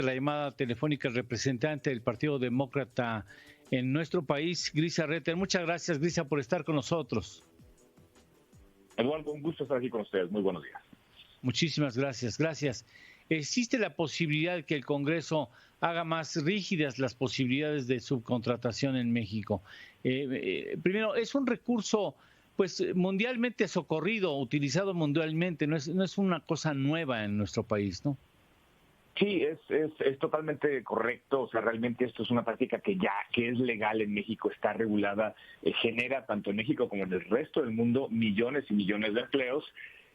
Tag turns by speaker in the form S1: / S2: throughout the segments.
S1: La llamada telefónica al representante del Partido Demócrata en nuestro país, Grisa Retter. Muchas gracias, Grisa, por estar con nosotros.
S2: Eduardo, un gusto estar aquí con ustedes. Muy buenos días.
S1: Muchísimas gracias, gracias. ¿Existe la posibilidad de que el Congreso haga más rígidas las posibilidades de subcontratación en México? Primero, es un recurso pues mundialmente socorrido, utilizado mundialmente, no es una cosa nueva en nuestro país, ¿no?
S2: Sí, es totalmente correcto. O sea, realmente esto es una práctica que es legal en México, está regulada, genera tanto en México como en el resto del mundo millones y millones de empleos.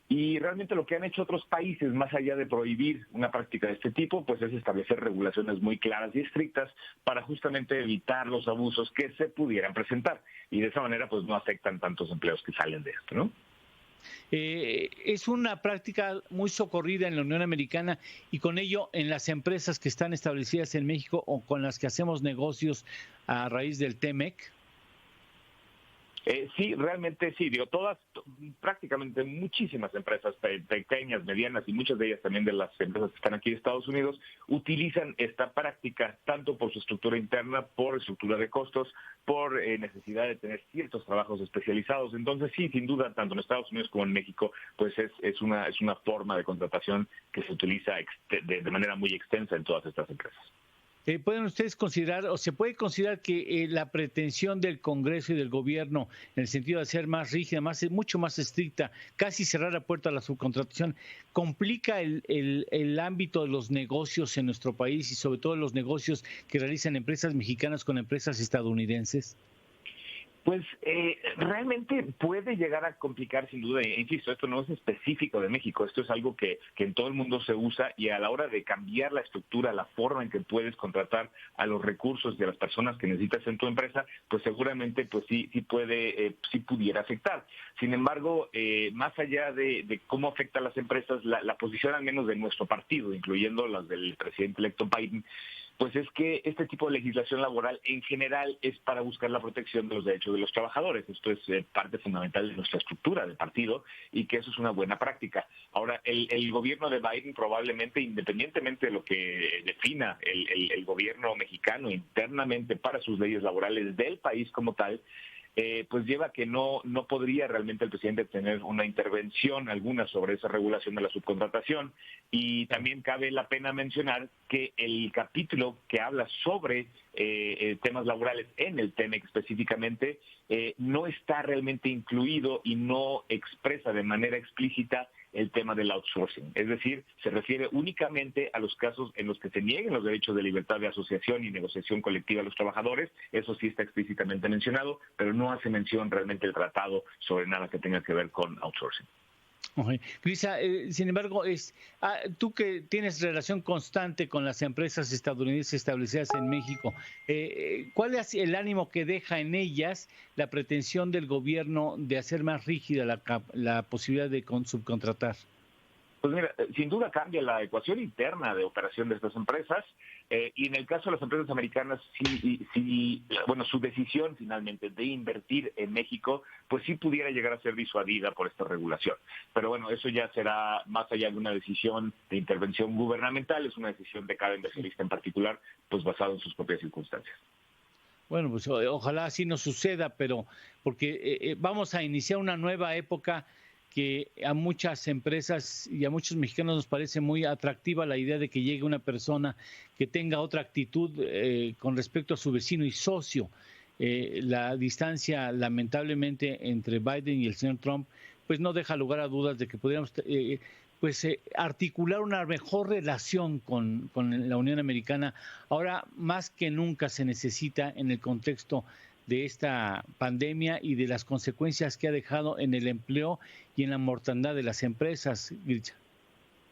S2: Y realmente lo que han hecho otros países, más allá de prohibir una práctica de este tipo, pues es establecer regulaciones muy claras y estrictas para justamente evitar los abusos que se pudieran presentar. Y de esa manera, pues no afectan tantos empleos que salen de esto, ¿no?
S1: Es una práctica muy socorrida en la Unión Americana y con ello en las empresas que están establecidas en México o con las que hacemos negocios a raíz del TEMEC.
S2: Sí, realmente sí, prácticamente muchísimas empresas pequeñas, medianas y muchas de ellas también de las empresas que están aquí en Estados Unidos utilizan esta práctica tanto por su estructura interna, por estructura de costos, por necesidad de tener ciertos trabajos especializados. Entonces sí, sin duda, tanto en Estados Unidos como en México, pues es una forma de contratación que se utiliza de manera muy extensa en todas estas empresas.
S1: ¿Pueden ustedes considerar o se puede considerar que la pretensión del Congreso y del gobierno en el sentido de ser más rígida, mucho más estricta, casi cerrar la puerta a la subcontratación, complica el ámbito de los negocios en nuestro país y sobre todo los negocios que realizan empresas mexicanas con empresas estadounidenses?
S2: Pues realmente puede llegar a complicar sin duda, insisto, esto no es específico de México, esto es algo que en todo el mundo se usa y a la hora de cambiar la estructura, la forma en que puedes contratar a los recursos y a las personas que necesitas en tu empresa, pues seguramente pues sí pudiera afectar. Sin embargo, más allá de cómo afecta a las empresas, la posición al menos de nuestro partido, incluyendo las del presidente electo Biden, pues es que este tipo de legislación laboral en general es para buscar la protección de los derechos de los trabajadores. Esto es parte fundamental de nuestra estructura de partido y que eso es una buena práctica. Ahora, el gobierno de Biden probablemente, independientemente de lo que defina el gobierno mexicano internamente para sus leyes laborales del país como tal, pues lleva que no podría realmente el presidente tener una intervención alguna sobre esa regulación de la subcontratación. Y también cabe la pena mencionar que el capítulo que habla sobre temas laborales en el TEMEC específicamente no está realmente incluido y no expresa de manera explícita el tema del outsourcing. Es decir, se refiere únicamente a los casos en los que se nieguen los derechos de libertad de asociación y negociación colectiva a los trabajadores. Eso sí está explícitamente mencionado, pero no hace mención realmente el tratado sobre nada que tenga que ver con outsourcing.
S1: Okay. Grisa, sin embargo, tú que tienes relación constante con las empresas estadounidenses establecidas en México, ¿cuál es el ánimo que deja en ellas la pretensión del gobierno de hacer más rígida la posibilidad de subcontratar?
S2: Pues mira, sin duda cambia la ecuación interna de operación de estas empresas y en el caso de las empresas americanas, su decisión finalmente de invertir en México, pues sí pudiera llegar a ser disuadida por esta regulación. Pero bueno, eso ya será más allá de una decisión de intervención gubernamental, es una decisión de cada inversionista en particular, pues basado en sus propias circunstancias.
S1: Bueno, pues ojalá así no suceda, pero porque vamos a iniciar una nueva época que a muchas empresas y a muchos mexicanos nos parece muy atractiva la idea de que llegue una persona que tenga otra actitud con respecto a su vecino y socio. La distancia, lamentablemente, entre Biden y el señor Trump, pues no deja lugar a dudas de que pudiéramos articular una mejor relación con la Unión Americana. Ahora, más que nunca se necesita en el contexto de esta pandemia y de las consecuencias que ha dejado en el empleo y en la mortandad de las empresas, Gritcha.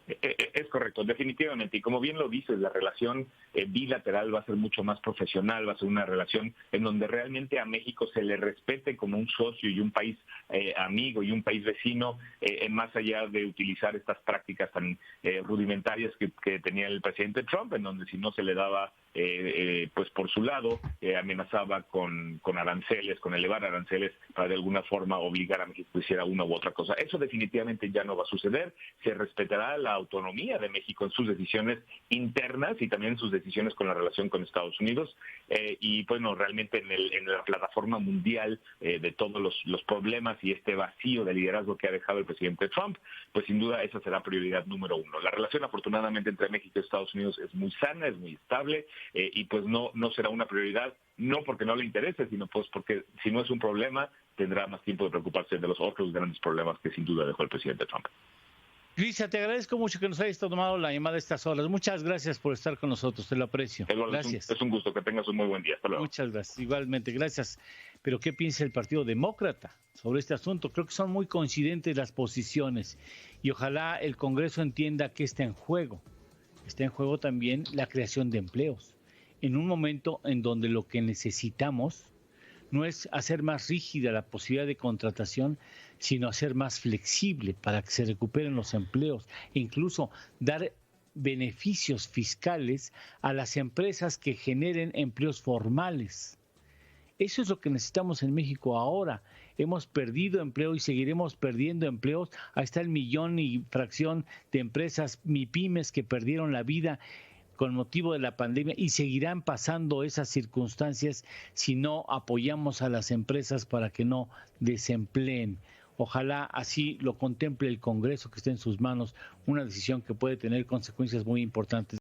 S2: Es correcto, definitivamente. Y como bien lo dices, la relación bilateral va a ser mucho más profesional, va a ser una relación en donde realmente a México se le respete como un socio y un país amigo y un país vecino, más allá de utilizar estas prácticas tan rudimentarias que tenía el presidente Trump, en donde si no se le daba pues por su lado, amenazaba con aranceles, con elevar aranceles para de alguna forma obligar a México a hiciera una u otra cosa. Eso definitivamente ya no va a suceder. Se respetará la autonomía de México en sus decisiones internas y también en sus decisiones con la relación con Estados Unidos. Y bueno, realmente en la plataforma mundial de todos los problemas y este vacío de liderazgo que ha dejado el presidente Trump, pues sin duda esa será prioridad número uno. La relación afortunadamente entre México y Estados Unidos es muy sana, es muy estable, y pues no será una prioridad, no porque no le interese, sino pues porque si no es un problema, tendrá más tiempo de preocuparse de los otros grandes problemas que sin duda dejó el presidente Trump.
S1: Grisa, te agradezco mucho que nos hayas tomado la llamada a estas horas. Muchas gracias por estar con nosotros, te lo aprecio.
S2: Eduardo,
S1: gracias.
S2: Es un gusto, que tengas un muy buen día. Hasta luego.
S1: Muchas gracias, igualmente, gracias. Pero ¿qué piensa el Partido Demócrata sobre este asunto? Creo que son muy coincidentes las posiciones y ojalá el Congreso entienda que está en juego. Está en juego también la creación de empleos. En un momento en donde lo que necesitamos no es hacer más rígida la posibilidad de contratación, sino hacer más flexible para que se recuperen los empleos e incluso dar beneficios fiscales a las empresas que generen empleos formales. Eso es lo que necesitamos en México ahora. Hemos perdido empleo y seguiremos perdiendo empleos. Ahí está el millón y fracción de empresas MIPYMES que perdieron la vida con motivo de la pandemia y seguirán pasando esas circunstancias si no apoyamos a las empresas para que no desempleen. Ojalá así lo contemple el Congreso, que esté en sus manos, una decisión que puede tener consecuencias muy importantes.